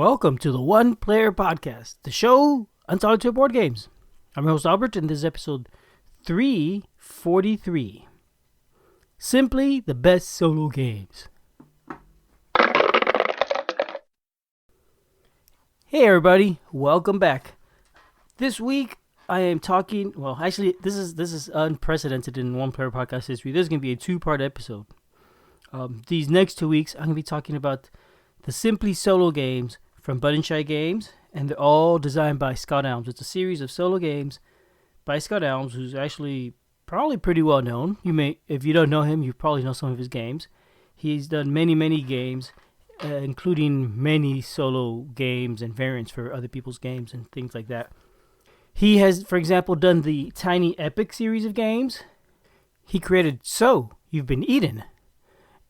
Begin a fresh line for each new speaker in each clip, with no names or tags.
Welcome to the One Player Podcast, the show Untitled Chapter board games. I'm your host Albert, and this is episode 343. Simply the best solo games. Hey everybody, welcome back. This week I am talking. Well, actually, this is unprecedented in One Player Podcast history. This is going to be a two-part episode. These next 2 weeks, I'm going to be talking about the Simply Solo games from Bud & Shy Games, and they're all designed by Scott Almes. It's a series of solo games by Scott Almes, who's actually probably pretty well known. If you don't know him, you probably know some of his games. He's done many games, including many solo games and variants for other people's games and things like that. He has, for example, done the Tiny Epic series of games. He created So You've Been Eaten,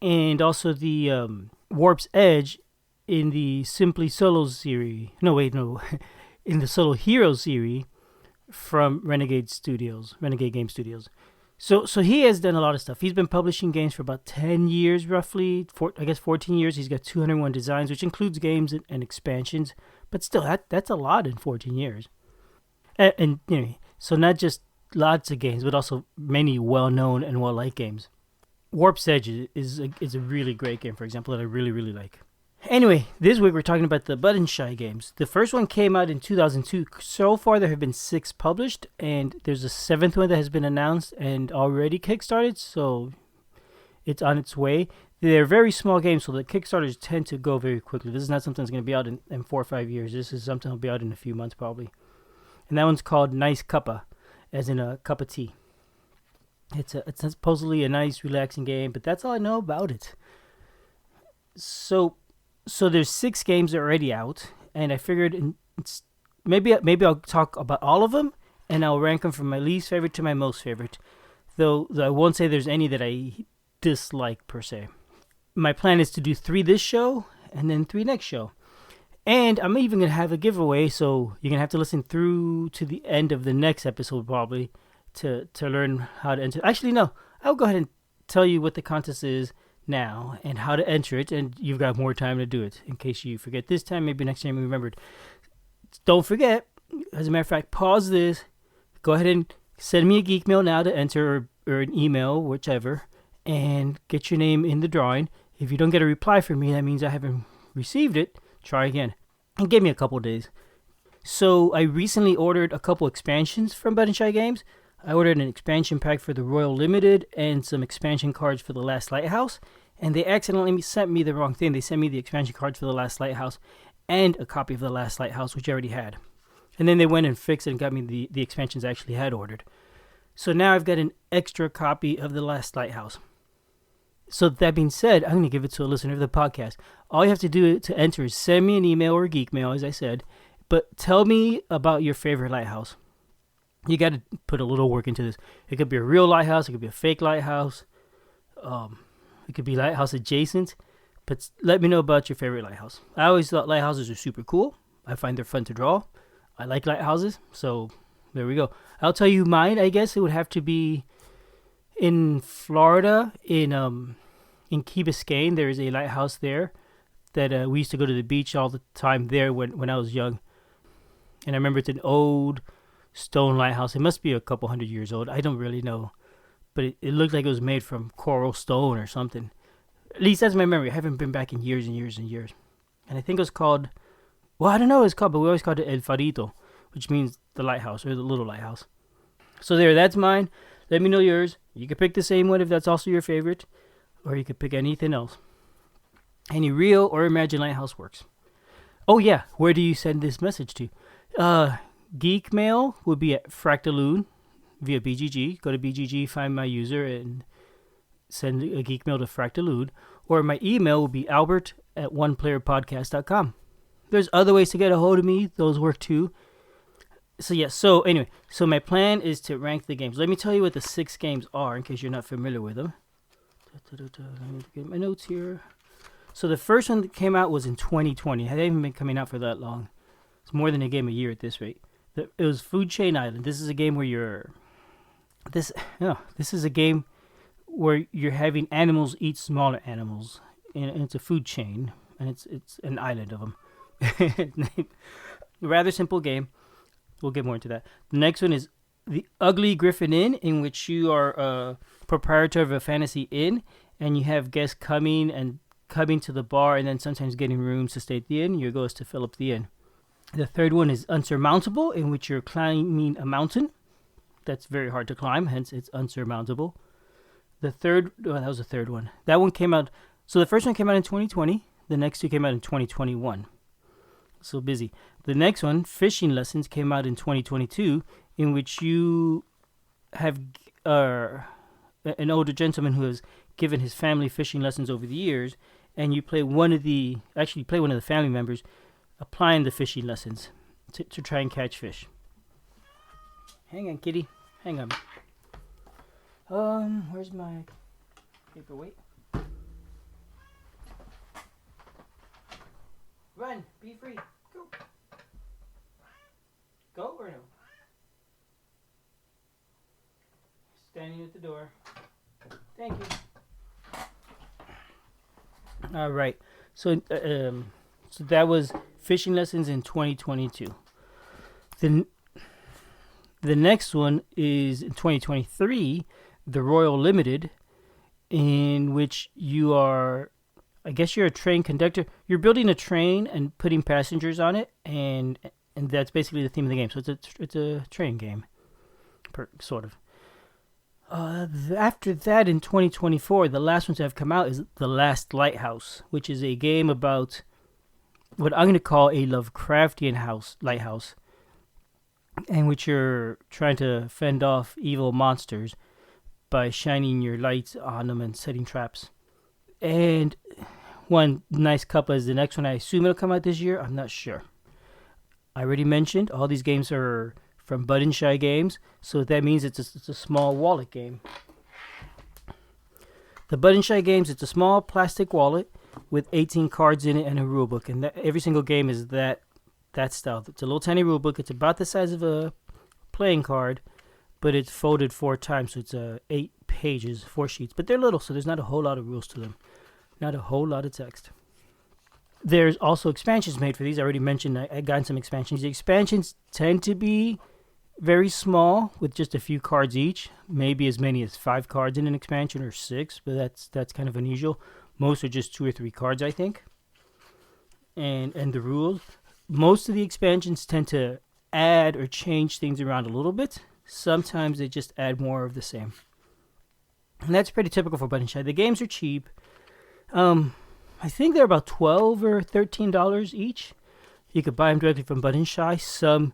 and also the Warp's Edge in the Simply Solo series. In the Solo Heroes series from Renegade Game Studios. So he has done a lot of stuff. He's been publishing games for about 10 years, roughly. 14 years. He's got 201 designs, which includes games and expansions. But still, that's a lot in 14 years. And so not just lots of games, but also many well-known and well-liked games. Warp's Edge is a really great game, for example, that I really like. Anyway, this week we're talking about the Bud & Shy games. The first one came out in 2002. So far there have been 6 published, and there's a 7th one that has been announced and already kickstarted, so it's on its way. They're very small games, so the Kickstarters tend to go very quickly. This is not something that's going to be out in 4 or 5 years. This is something that will be out in a few months probably. And that one's called Nice Cuppa, as in a cup of tea. It's supposedly a nice, relaxing game, but that's all I know about it. So there's 6 games already out, and I figured maybe I'll talk about all of them, and I'll rank them from my least favorite to my most favorite. Though I won't say there's any that I dislike per se. My plan is to do 3 this show, and then 3 next show. And I'm even going to have a giveaway, so you're going to have to listen through to the end of the next episode probably to learn how to enter. Actually, no. I'll go ahead and tell you what the contest is now and how to enter it, and you've got more time to do it. In case you forget this time, maybe next time you remembered. Don't forget, as a matter of fact, pause this. Go ahead and send me a geek mail now to enter, or an email, whichever, and get your name in the drawing. If you don't get a reply from me, that means I haven't received it. Try again. And give me a couple days. So I recently ordered a couple expansions from Bud & Shy Games. I ordered an expansion pack for the Royal Limited and some expansion cards for the Last Lighthouse. And they accidentally sent me the wrong thing. They sent me the expansion cards for the Last Lighthouse and a copy of the Last Lighthouse, which I already had. And then they went and fixed it and got me the expansions I actually had ordered. So now I've got an extra copy of the Last Lighthouse. So that being said, I'm going to give it to a listener of the podcast. All you have to do to enter is send me an email or a geek mail, as I said. But tell me about your favorite lighthouse. You got to put a little work into this. It could be a real lighthouse. It could be a fake lighthouse. It could be lighthouse adjacent. But let me know about your favorite lighthouse. I always thought lighthouses are super cool. I find they're fun to draw. I like lighthouses. So there we go. I'll tell you mine. I guess it would have to be in Florida, in Key Biscayne. There is a lighthouse there that we used to go to the beach all the time there when I was young. And I remember it's an old stone lighthouse. It must be a couple 100 years old. I don't really know. But it looked like it was made from coral stone or something. At least that's my memory. I haven't been back in years and years and years. And I think it was called, well, I don't know what it's called, but we always called it El Farito, which means the lighthouse or the little lighthouse. So that's mine. Let me know yours. You can pick the same one if that's also your favorite, or you could pick anything else. Any real or imagined lighthouse works. Oh yeah, where do you send this message to? Geek mail would be at Fractaloon via BGG. Go to BGG, find my user, and send a geek mail to Fractaloon. Or my email will be albert@oneplayerpodcast.com. There's other ways to get a hold of me. Those work too. So anyway, my plan is to rank the games. Let me tell you what the 6 games are in case you're not familiar with them. Let me get my notes here. So the first one that came out was in 2020. It hasn't even been coming out for that long. It's more than a game a year at this rate. It was Food Chain Island. This is a game where this is a game where you're having animals eat smaller animals, and it's a food chain, and it's an island of them. Rather simple game. We'll get more into that. The next one is the Ugly Griffin Inn, in which you are a proprietor of a fantasy inn, and you have guests coming to the bar, and then sometimes getting rooms to stay at the inn. Your goal is to fill up the inn. The third one is Unsurmountable, in which you're climbing a mountain. That's very hard to climb, hence it's unsurmountable. That was the third one. That one came out, so the first one came out in 2020. The next two came out in 2021. So busy. The next one, Fishing Lessons, came out in 2022, in which you have an older gentleman who has given his family fishing lessons over the years, and you play one of the family members applying the fishing lessons to try and catch fish. Hang on, kitty. Hang on. Where's my paperweight? Run. Be free. Go. Go or no? Standing at the door. Thank you. All right. So that was Fishing Lessons in 2022. The next one is in 2023, the Royal Limited, in which you are, I guess you're a train conductor. You're building a train and putting passengers on it, and that's basically the theme of the game. So it's a train game, sort of. After that, in 2024, the last one to have come out is The Last Lighthouse, which is a game about what I'm going to call a Lovecraftian lighthouse, in which you're trying to fend off evil monsters by shining your lights on them and setting traps. And one nice couple is the next one. I assume it'll come out this year. I'm not sure. I already mentioned all these games are from Bud and Shy Games, so that means it's a small wallet game. The Bud and Shy Games, it's a small plastic wallet with 18 cards in it and a rulebook, and every single game is that style. It's a little tiny rulebook. It's about the size of a playing card, but it's folded 4 times, so it's 8 pages, 4 sheets. But they're little, so there's not a whole lot of rules to them. Not a whole lot of text. There's also expansions made for these. I already mentioned I got some expansions. The expansions tend to be very small, with just a few cards each. Maybe as many as 5 cards in an expansion, or 6, but that's kind of unusual. Most are just 2 or 3 cards, I think. And the rules. Most of the expansions tend to add or change things around a little bit. Sometimes they just add more of the same. And that's pretty typical for Bud and Shy. The games are cheap. I think they're about $12 or $13 each. You could buy them directly from Bud and Shy. Some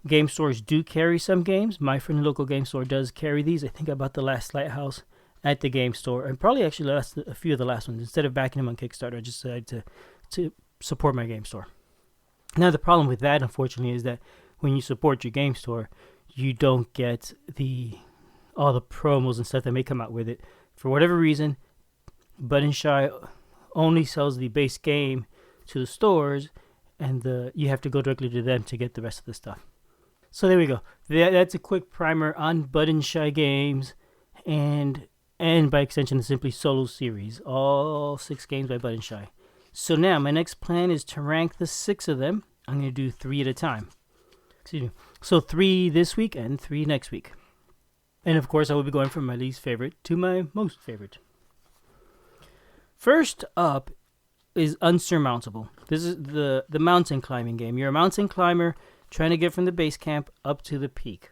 game stores do carry some games. My friend, the local game store, does carry these. I think I bought The Last Lighthouse at the game store, and probably actually a few of the last ones. Instead of backing them on Kickstarter, I just decided to support my game store. Now, the problem with that, unfortunately, is that when you support your game store, you don't get all the promos and stuff that may come out with it. For whatever reason, Bud and Shy only sells the base game to the stores, and you have to go directly to them to get the rest of the stuff. So there we go. That's a quick primer on Bud and Shy Games, and by extension, the Simply Solo series. All 6 games by Bud and Shy. So now, my next plan is to rank the 6 of them. I'm going to do 3 at a time. Excuse me. So 3 this week and 3 next week. And of course, I will be going from my least favorite to my most favorite. First up is Unsurmountable. This is the mountain climbing game. You're a mountain climber trying to get from the base camp up to the peak.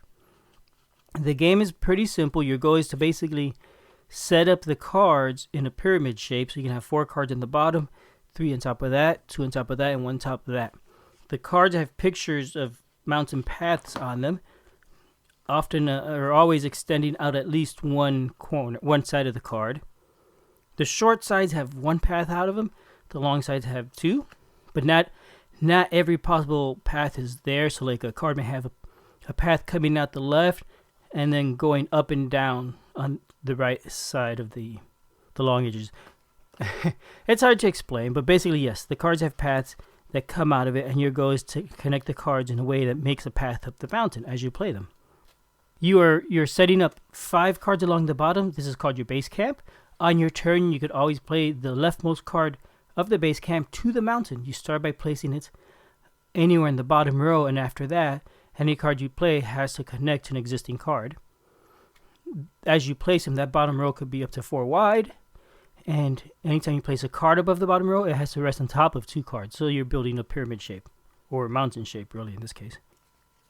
The game is pretty simple. Your goal is to basically set up the cards in a pyramid shape. So you can have 4 cards in the bottom, 3 on top of that, 2 on top of that, and 1 on top of that. The cards have pictures of mountain paths on them, often or always extending out at least one side of the card. The short sides have 1 path out of them. The long sides have 2, but not every possible path is there. So like a card may have a path coming out the left and then going up and down on the right side of the long edges. It's hard to explain, but basically, yes, the cards have paths that come out of it, and your goal is to connect the cards in a way that makes a path up the mountain as you play them. You're setting up 5 cards along the bottom. This is called your base camp. On your turn, you could always play the leftmost card of the base camp to the mountain. You start by placing it anywhere in the bottom row, and after that, any card you play has to connect to an existing card. As you place them, that bottom row could be up to 4 wide, and anytime you place a card above the bottom row, it has to rest on top of 2 cards. So you're building a pyramid shape, or mountain shape, really, in this case.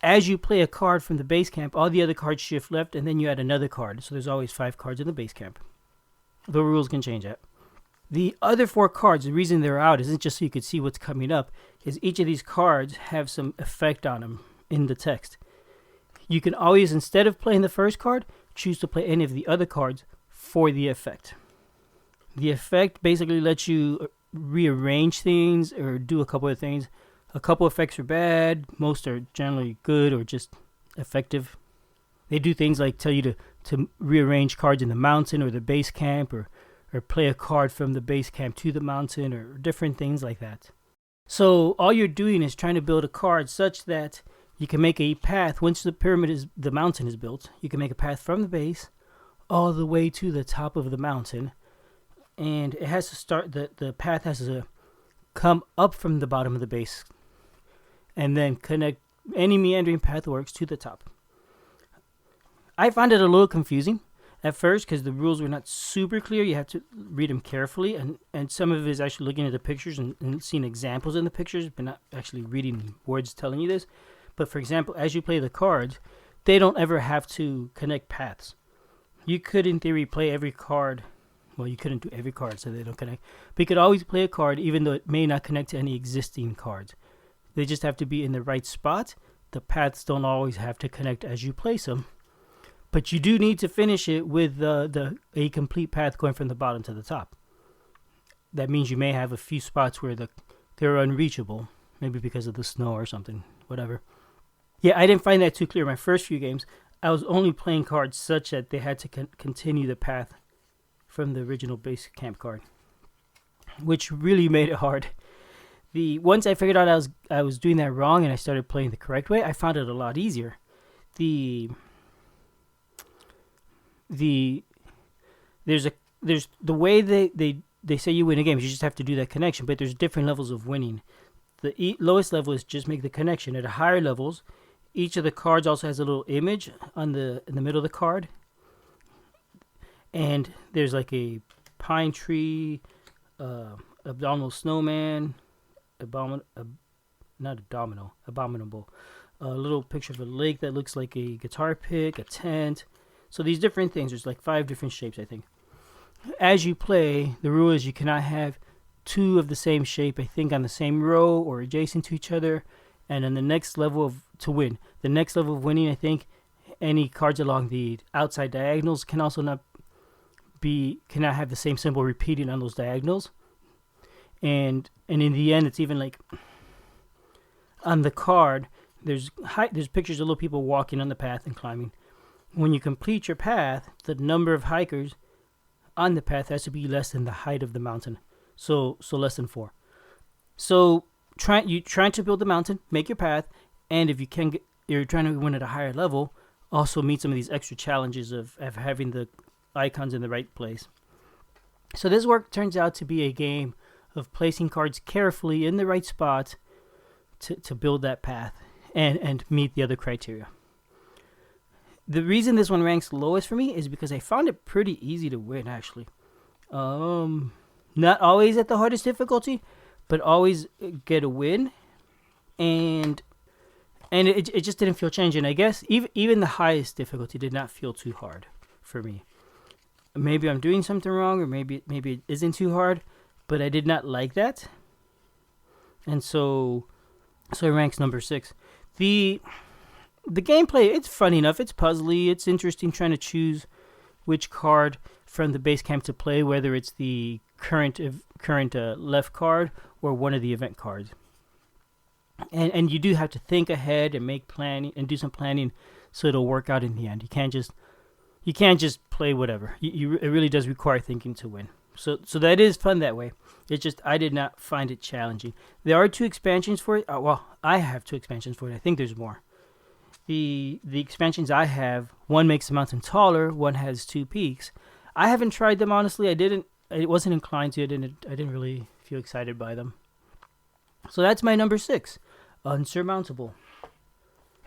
As you play a card from the base camp, all the other cards shift left, and then you add another card. So there's always 5 cards in the base camp. The rules can change that. The other 4 cards, the reason they're out isn't just so you could see what's coming up, is each of these cards have some effect on them in the text. You can always, instead of playing the first card, choose to play any of the other cards for the effect. The effect basically lets you rearrange things or do a couple of things. A couple effects are bad, most are generally good or just effective. They do things like tell you to rearrange cards in the mountain or the base camp, or play a card from the base camp to the mountain, or different things like that. So all you're doing is trying to build a card such that you can make a path. Once the mountain is built, you can make a path from the base all the way to the top of the mountain. And it has to start, the path has to come up from the bottom of the base and then connect. Any meandering path works to the top. I found it a little confusing at first because the rules were not super clear. You have to read them carefully, and some of it is actually looking at the pictures and seeing examples in the pictures, but not actually reading words telling you this. But for example, as you play the cards, they don't ever have to connect paths. You could, in theory, play every card. Well, you couldn't do every card so they don't connect. But you could always play a card even though it may not connect to any existing cards. They just have to be in the right spot. The paths don't always have to connect as you place them. But you do need to finish it with a complete path going from the bottom to the top. That means you may have a few spots where they're unreachable. Maybe because of the snow or something. Whatever. Yeah, I didn't find that too clear. My first few games, I was only playing cards such that they had to continue the path from the original base camp card, which really made it hard. Once I figured out I was doing that wrong and I started playing the correct way, I found it a lot easier. There's the way they say you win a game. You just have to do that connection, but there's different levels of winning. The lowest level is just make the connection. At higher levels, each of the cards also has a little image in the middle of the card. And there's like a pine tree, abominable snowman, abominable. A little picture of a lake that looks like a guitar pick, a tent. So these different things, there's like 5 different shapes, I think. As you play, the rule is you cannot have 2 of the same shape, I think, on the same row or adjacent to each other. And then the next level to win. The next level of winning, I think, any cards along the outside diagonals cannot have the same symbol repeating on those diagonals. And in the end, it's even like on the card, there's pictures of little people walking on the path and climbing. When you complete your path, the number of hikers on the path has to be less than the height of the mountain. So less than 4. So trying to build the mountain, make your path, and if you can you're trying to win at a higher level, also meet some of these extra challenges of having the icons in the right place. So this work turns out to be a game of placing cards carefully in the right spot to build that path and meet the other criteria. The reason this one ranks lowest for me is because I found it pretty easy to win, actually. Not always at the hardest difficulty, but always get a win. And it just didn't feel challenging. I guess even the highest difficulty did not feel too hard for me. Maybe I'm doing something wrong, or maybe it isn't too hard, but I did not like that. And so it ranks number 6. The gameplay, it's fun enough. It's puzzly. It's interesting trying to choose which card from the base camp to play, whether it's the current left card or one of the event cards. And you do have to think ahead and make planning and do some planning so it'll work out in the end. You can't just play whatever. It really does require thinking to win. So that is fun that way. It's just I did not find it challenging. There are 2 expansions for it. Well, I have 2 expansions for it. I think there's more. The expansions I have, one makes the mountain taller, one has 2 peaks. I haven't tried them, honestly. I wasn't inclined to. I didn't really feel excited by them. So that's my number 6. Unsurmountable.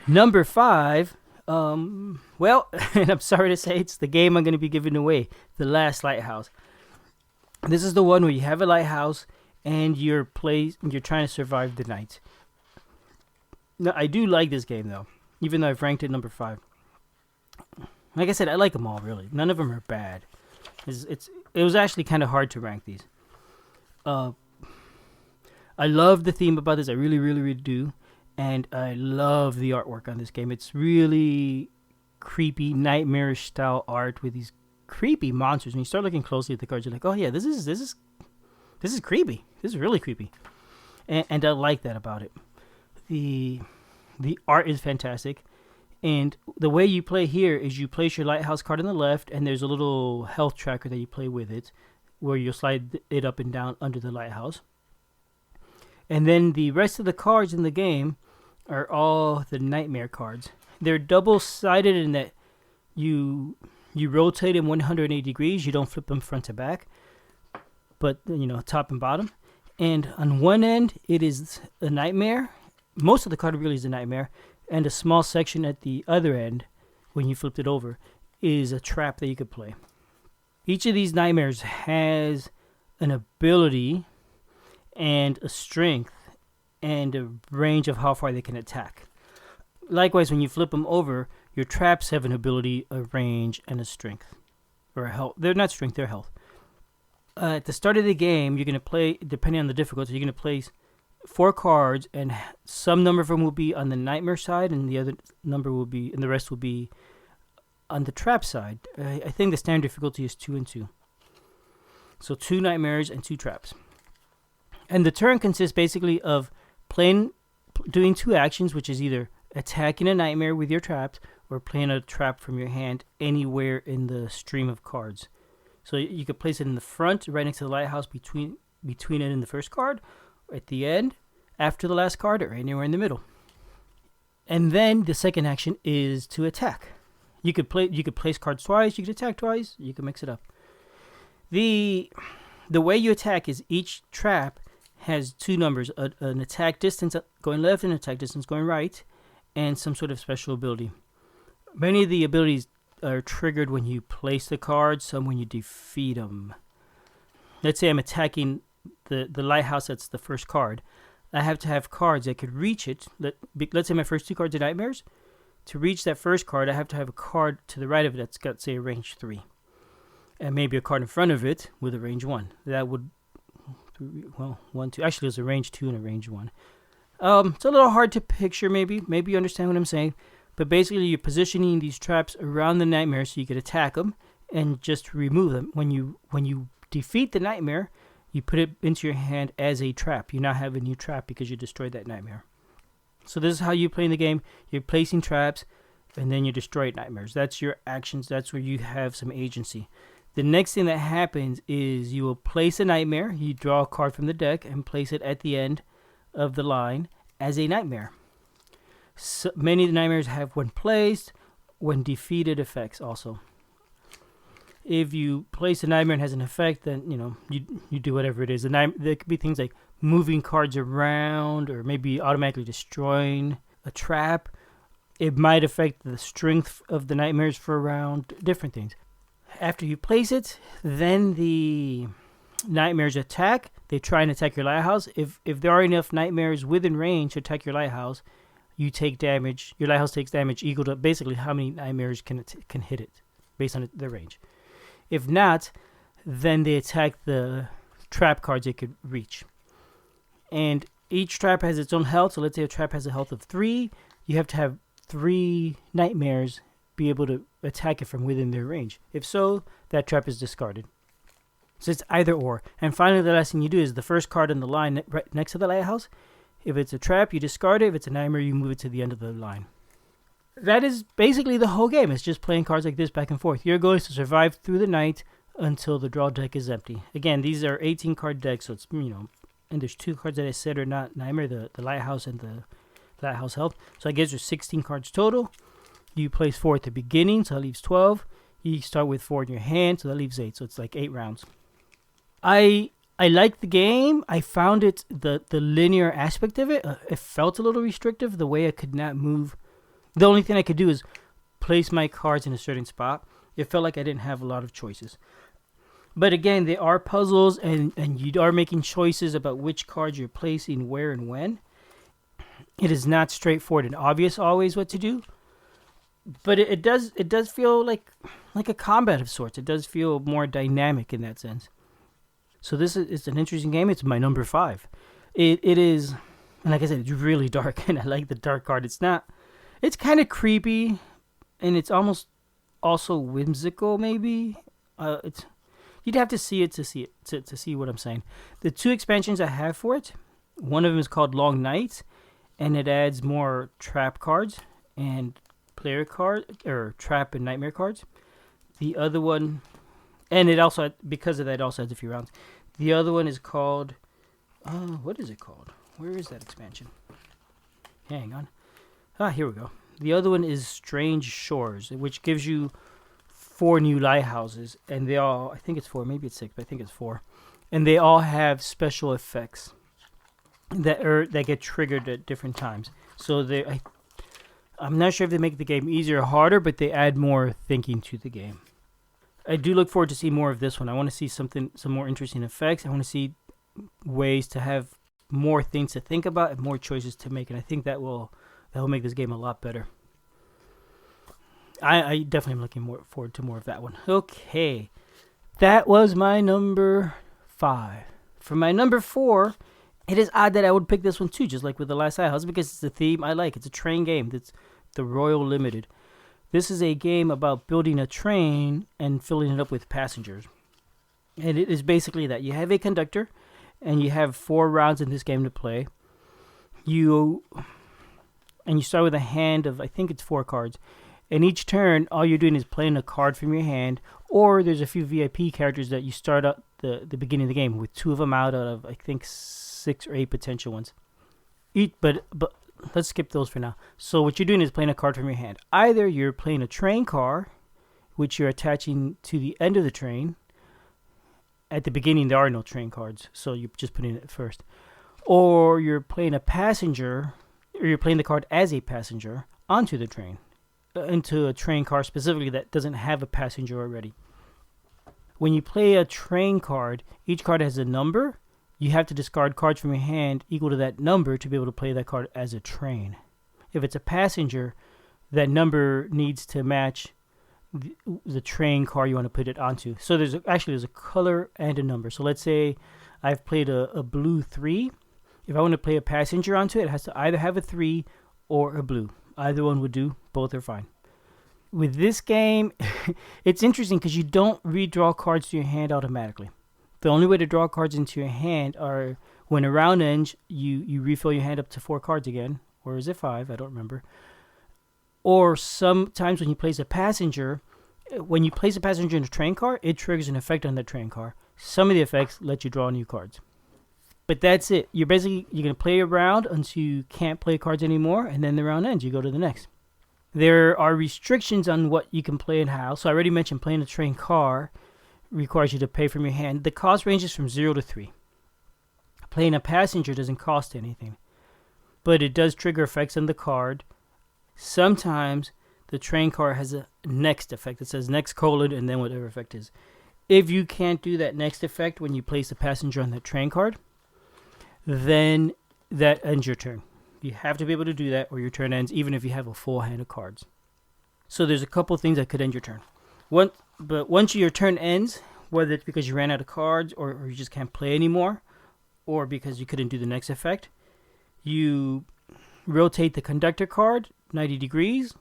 Number 5, well, and I'm sorry to say it's the game I'm going to be giving away, The Last Lighthouse. This is the one where you have a lighthouse and you're trying to survive the night. Now, I do like this game though, even though I've ranked it number 5. Like I said, I like them all really. None of them are bad. It was actually kind of hard to rank these. I love the theme about this. I really, really, really do. And I love the artwork on this game. It's really creepy, nightmarish style art with these creepy monsters. When you start looking closely at the cards, you're like, oh yeah, this is creepy. This is really creepy. And I like that about it. The art is fantastic. And the way you play here is you place your lighthouse card on the left, and there's a little health tracker that you play with it, where you'll slide it up and down under the lighthouse. And then the rest of the cards in the game are all the nightmare cards. They're double-sided in that you rotate them 180 degrees. You don't flip them front to back, but top and bottom. And on one end, it is a nightmare. Most of the card really is a nightmare. And a small section at the other end, when you flipped it over, is a trap that you could play. Each of these nightmares has an ability and a strength and a range of how far they can attack. Likewise, when you flip them over, your traps have an ability, a range, and a strength. Or a health. They're not strength, they're health. At the start of the game, you're going to play, depending on the difficulty, you're going to place 4 cards, and some number of them will be on the nightmare side, and the other number will be, and the rest will be on the trap side. I think the standard difficulty is 2 and 2. So 2 nightmares and 2 traps. And the turn consists basically of doing 2 actions, which is either attacking a nightmare with your traps or playing a trap from your hand anywhere in the stream of cards. So you could place it in the front, right next to the lighthouse, between it and the first card, at the end, after the last card, or anywhere in the middle. And then the second action is to attack. You could place cards twice, you could attack twice, you can mix it up. The way you attack is each trap has 2 numbers, an attack distance going left and an attack distance going right, and some sort of special ability. Many of the abilities are triggered when you place the cards, some when you defeat them. Let's say I'm attacking the lighthouse, that's the first card. I have to have cards that could reach it. Let's say my first 2 cards are nightmares. To reach that first card, I have to have a card to the right of it that's got, say, a range 3. And maybe a card in front of it with a range 1. That would, 1, 2. Actually, there's a range 2 and a range 1. It's a little hard to picture, maybe. Maybe you understand what I'm saying. But basically, you're positioning these traps around the nightmare so you could attack them and just remove them. When you defeat the nightmare, you put it into your hand as a trap. You now have a new trap because you destroyed that nightmare. So this is how you play in the game. You're placing traps, and then you destroy nightmares. That's your actions. That's where you have some agency. The next thing that happens is you will place a nightmare. You draw a card from the deck and place it at the end of the line as a nightmare. So many of the nightmares have when placed, when defeated effects also. If you place a nightmare and has an effect, then you do whatever it is. There could be things like moving cards around, or maybe automatically destroying a trap. It might affect the strength of the nightmares for a round. Different things. After you place it, then the nightmares attack. They try and attack your lighthouse. If there are enough nightmares within range to attack your lighthouse, you take damage. Your lighthouse takes damage equal to basically how many nightmares can hit it, based on their range. If not, then they attack the trap cards it could reach. And each trap has its own health. So let's say a trap has a health of 3. You have to have 3 nightmares be able to attack it from within their range. If so, that trap is discarded. So it's either or. And finally, the last thing you do is the first card on the line right next to the lighthouse. If it's a trap, you discard it. If it's a nightmare, you move it to the end of the line. That is basically the whole game. It's just playing cards like this back and forth. Your goal is to survive through the night until the draw deck is empty. Again, these are 18 card decks, so it's, and there's 2 cards that I said are not nightmare, the lighthouse and the lighthouse health. So I guess there's 16 cards total. You place 4 at the beginning, so that leaves 12. You start with 4 in your hand, so that leaves 8. So it's like 8 rounds. I I liked the game. I found the linear aspect of it. It felt a little restrictive. The way I could not move. The only thing I could do is place my cards in a certain spot. It felt like I didn't have a lot of choices. But again, they are puzzles, and you are making choices about which cards you're placing where and when. It is not straightforward and obvious always what to do. But it does feel like a combat of sorts. It does feel more dynamic in that sense. So it's an interesting game. It's my number 5. It is, and like I said, it's really dark, and I like the dark card. It's kind of creepy, and it's almost also whimsical. Maybe you'd have to see it to see what I'm saying. The 2 expansions I have for it, one of them is called Long Night, and it adds more trap cards and player card or trap and nightmare cards. The other one, and it also, because of that, also has a few rounds. The other one is called, what is it called? Where is that expansion? Hang on. Here we go. The other one is Strange Shores, which gives you 4 new lighthouses, and they all, I think it's 4, maybe it's 6, but I think it's 4, and they all have special effects that get triggered at different times. So I'm not sure if they make the game easier or harder, but they add more thinking to the game. I do look forward to see more of this one. I want to see some more interesting effects. I want to see ways to have more things to think about and more choices to make, and I think that will make this game a lot better. I definitely am looking forward to more of that one. Okay, that was my number 5. For my number 4, it is odd that I would pick this one too, just like with the Last Lighthouse, because it's the theme I like. It's a train game. It's the Royal Limited. This is a game about building a train and filling it up with passengers. And it is basically that. You have a conductor, and you have 4 rounds in this game to play. You start with a hand of, I think it's 4 cards. And each turn, all you're doing is playing a card from your hand, or there's a few VIP characters that you start at the beginning of the game with 2 of them out of, I think, 6 or 8 potential ones. But let's skip those for now. So what you're doing is playing a card from your hand. Either you're playing a train car, which you're attaching to the end of the train. At the beginning, there are no train cards, so you're just putting it first. Or you're playing a passenger, or you're playing the card as a passenger onto the train, into a train car specifically that doesn't have a passenger already. When you play a train card, each card has a number. You have to discard cards from your hand equal to that number to be able to play that card as a train. If it's a passenger, that number needs to match the train car you want to put it onto. So there's a color and a number. So let's say I've played a blue 3. If I want to play a passenger onto it, it has to either have a 3 or a blue. Either one would do. Both are fine. With this game, it's interesting because you don't redraw cards to your hand automatically. The only way to draw cards into your hand are when a round ends, you refill your hand up to 4 cards again. Or is it 5? I don't remember. Or sometimes when you place a passenger, when you place a passenger in a train car, it triggers an effect on that train car. Some of the effects let you draw new cards. But that's it. You're going to play a round until you can't play cards anymore, and then the round ends. You go to the next. There are restrictions on what you can play and how. So I already mentioned playing a train car requires you to pay from your hand. The cost ranges from 0 to 3. Playing a passenger doesn't cost anything, but it does trigger effects on the card. Sometimes the train car has a next effect. It says next colon and then whatever effect is. If you can't do that next effect when you place a passenger on that train card, then that ends your turn. You have to be able to do that or your turn ends, even if you have a full hand of cards. So there's a couple things that could end your turn. But once your turn ends, whether it's because you ran out of cards or you just can't play anymore, or because you couldn't do the next effect, you rotate the conductor card 90 degrees.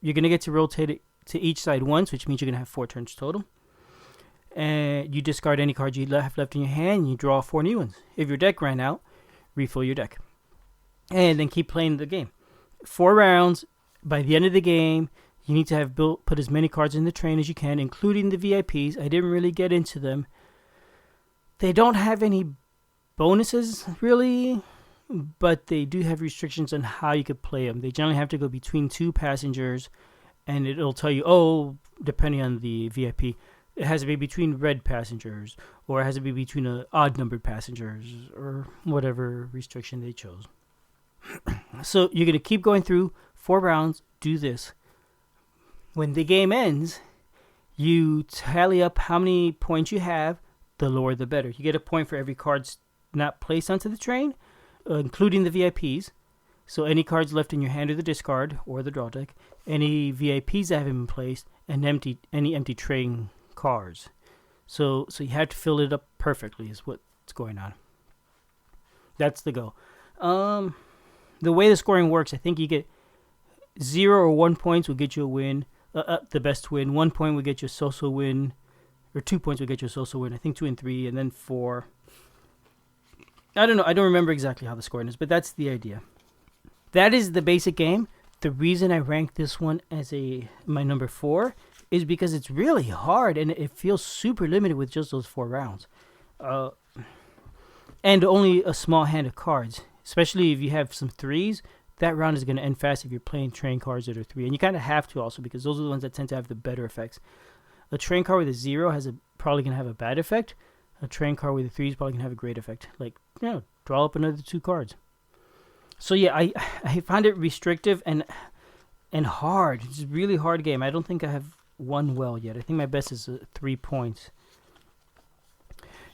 You're going to get to rotate it to each side once, which means you're going to have 4 turns total. And you discard any card you have left in your hand, and you draw 4 new ones. If your deck ran out, refill your deck. And then keep playing the game. 4 rounds. By the end of the game, you need to have put as many cards in the train as you can, including the VIPs. I didn't really get into them. They don't have any bonuses, really, but they do have restrictions on how you could play them. They generally have to go between 2 passengers, and it'll tell you, depending on the VIP, it has to be between red passengers, or it has to be between odd numbered passengers, or whatever restriction they chose. So you're going to keep going through 4 rounds, do this. When the game ends, you tally up how many points you have, the lower the better. You get a point for every card not placed onto the train, including the VIPs. So any cards left in your hand or the discard or the draw deck, any VIPs that haven't been placed, and any empty train cards. So you have to fill it up perfectly is what's going on. That's the goal. The way the scoring works, I think you get 0 or 1 points will get you a win, the best win. 1 point will get you a so-so win, or 2 points will get you a so-so win. I think 2 and 3, and then 4. I don't know. I don't remember exactly how the scoring is, but that's the idea. That is the basic game. The reason I ranked this one as my number 4 is because it's really hard, and it feels super limited with just those 4 rounds. And only a small hand of cards. Especially if you have some 3s, that round is going to end fast if you're playing train cards that are 3. And you kind of have to also, because those are the ones that tend to have the better effects. A train card with a 0 probably going to have a bad effect. A train card with a 3 is probably going to have a great effect. Like, draw up another 2 cards. So yeah, I find it restrictive and hard. It's a really hard game. I don't think I have won well yet. I think my best is 3 points.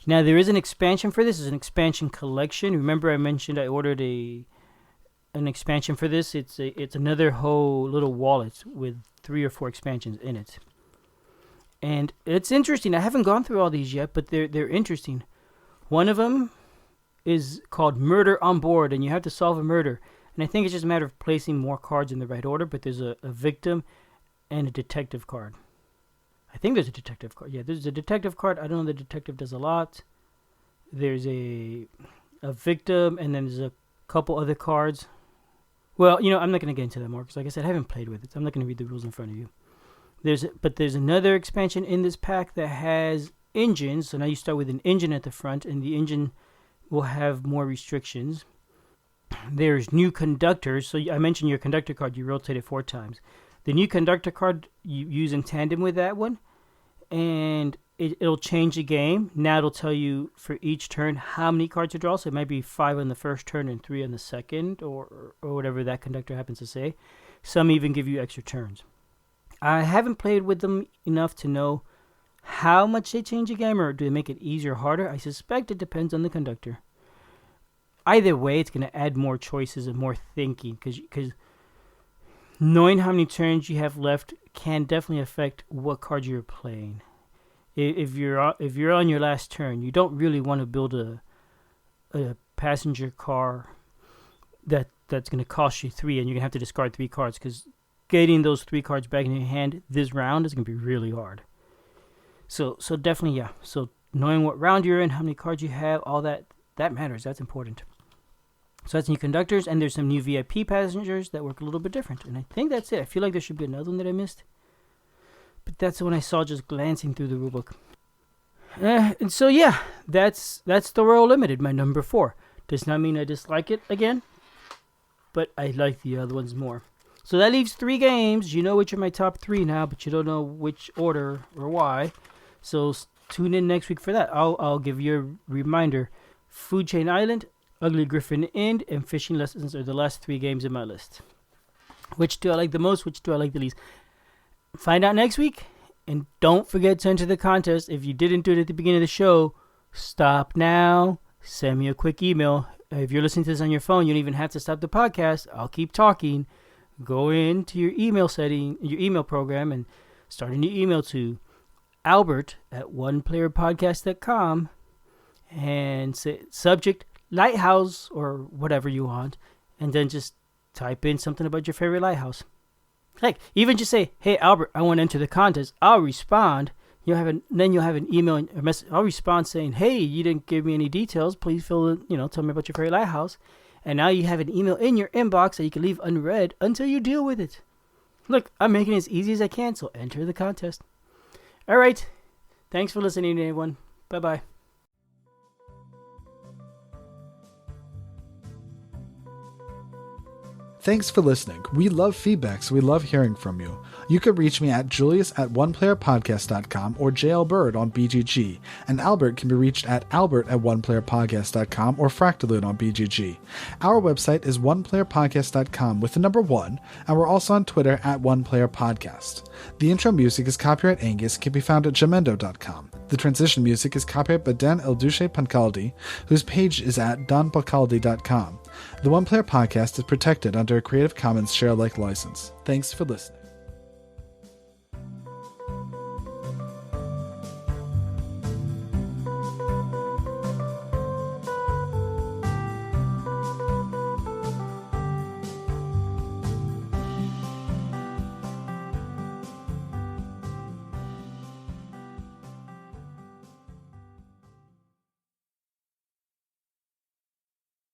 Now, there is an expansion for this. It's an expansion collection. Remember I mentioned I ordered an expansion for this. It's another whole little wallet with 3 or 4 expansions in it. And it's interesting. I haven't gone through all these yet, but they're interesting. One of them is called Murder on Board, and you have to solve a murder. And I think it's just a matter of placing more cards in the right order, but there's a victim and a detective card. I think there's a detective card. Yeah, there's a detective card. I don't know, the detective does a lot. There's a victim, and then there's a couple other cards. Well, I'm not going to get into that more, because like I said, I haven't played with it. I'm not going to read the rules in front of you. There's another expansion in this pack that has engines. So now you start with an engine at the front, and the engine will have more restrictions. There's new conductors. So I mentioned your conductor card. You rotate it 4 times. The new conductor card you use in tandem with that one, and it'll change the game. Now it'll tell you for each turn how many cards to draw. So it might be 5 on the first turn and 3 on the second, or whatever that conductor happens to say. Some even give you extra turns. I haven't played with them enough to know how much they change the game, or do they make it easier or harder. I suspect it depends on the conductor. Either way, it's going to add more choices and more thinking, because knowing how many turns you have left can definitely affect what card you're playing. If you're on your last turn, you don't really want to build a passenger car that's going to cost you 3, and you're going to have to discard 3 cards, because getting those 3 cards back in your hand this round is going to be really hard. So definitely, yeah. So knowing what round you're in, how many cards you have, all that matters. That's important. So that's new conductors, and there's some new VIP passengers that work a little bit different. And I think that's it. I feel like there should be another one that I missed. But that's the one I saw just glancing through the rulebook. And so, yeah, that's the Royal Limited, my number 4. Does not mean I dislike it again, but I like the other ones more. So that leaves 3 games. You know which are my top 3 now, but you don't know which order or why. So tune in next week for that. I'll give you a reminder. Food Chain Island, Ugly Griffin Inn, and Fishing Lessons are the last 3 games in my list. Which do I like the most? Which do I like the least? Find out next week. And don't forget to enter the contest. If you didn't do it at the beginning of the show, stop now. Send me a quick email. If you're listening to this on your phone, you don't even have to stop the podcast. I'll keep talking. Go into your email setting, your email program, and start a new email to albert@oneplayerpodcast.com and say subject lighthouse or whatever you want, and then just type in something about your favorite lighthouse. Like, even just say, "Hey Albert, I want to enter the contest." I'll respond. You'll have an email or message. I'll respond saying, "Hey, you didn't give me any details. Please fill in, tell me about your favorite lighthouse." And now you have an email in your inbox that you can leave unread until you deal with it. Look, I'm making it as easy as I can, so enter the contest. All right. Thanks for listening, everyone. Bye-bye.
Thanks for listening. We love feedback, so we love hearing from you. You can reach me at julius@oneplayerpodcast.com or jlbird on BGG, and Albert can be reached at albert@oneplayerpodcast.com or Fractaloon on BGG. Our website is oneplayerpodcast.com with the number 1, and we're also on Twitter at oneplayerpodcast. The intro music is copyright Angus and can be found at jamendo.com. The transition music is copyright by Dan Elduce Pancaldi, whose page is at donpancaldi.com. The One Player Podcast is protected under a Creative Commons share-alike license. Thanks for listening.